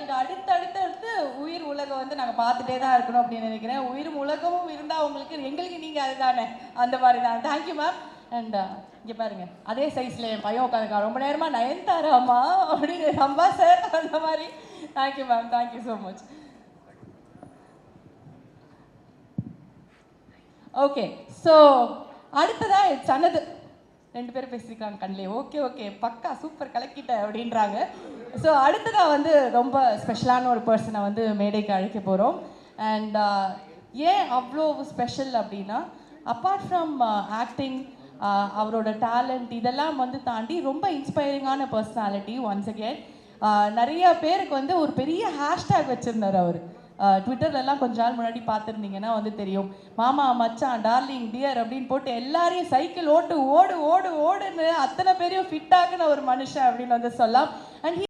இது அடுத்தடுத்து உயிர் உலகம் வந்து நாங்கள் பார்த்துட்டே தான் இருக்கணும் அப்படின்னு நினைக்கிறேன். உயிர் உலகமும் இருந்தால் உங்களுக்கு எங்களுக்கு நீங்கள் அதுதானே, அந்த மாதிரி தான். Thank you ma'am. அண்ட் இங்கே பாருங்க, அதே சைஸில் என் பையன் உட்காந்துருக்கான் ரொம்ப நேரமாக, நயன்தாராமா அப்படின்னு அம்பா சார் அந்த மாதிரி. Thank you ma'am, thank you so much. Okay, so அடுத்ததா சனது 2 பேரும் பேசியிருக்காங்க கண்ணிலே. ஓகே ஓகே, பக்கா சூப்பர் கலக்கிட்ட அப்படின்றாங்க. ஸோ அடுத்ததாக வந்து ரொம்ப ஸ்பெஷலான ஒரு பர்சனை வந்து மேடைக்கு அழைக்க போகிறோம். அண்ட் ஏன் அவ்வளோ ஸ்பெஷல் அப்படின்னா, அப்பார்ட் ஃப்ரம் ஆக்டிங், அவரோட டேலண்ட் இதெல்லாம் வந்து தாண்டி ரொம்ப இன்ஸ்பைரிங்கான பர்சனாலிட்டி. ஒன்ஸ் அகேன் நிறைய பேருக்கு வந்து ஒரு பெரிய ஹேஷ்டேக் வச்சுருந்தார் அவர். ட்விட்டர்லலாம் கொஞ்ச நாள் முன்னாடி பார்த்துருந்தீங்கன்னா வந்து தெரியும். மாமா, மச்சான், டார்லிங், டியர் அப்படின்னு போட்டு எல்லாரையும் சைக்கிள் ஓட்டு ஓடு ஓடு ஓடுன்னு அத்தனை பேரையும் ஃபிட் ஆகுன ஒரு மனுஷன் அப்படின்னு வந்து சொல்லலாம். அண்ட்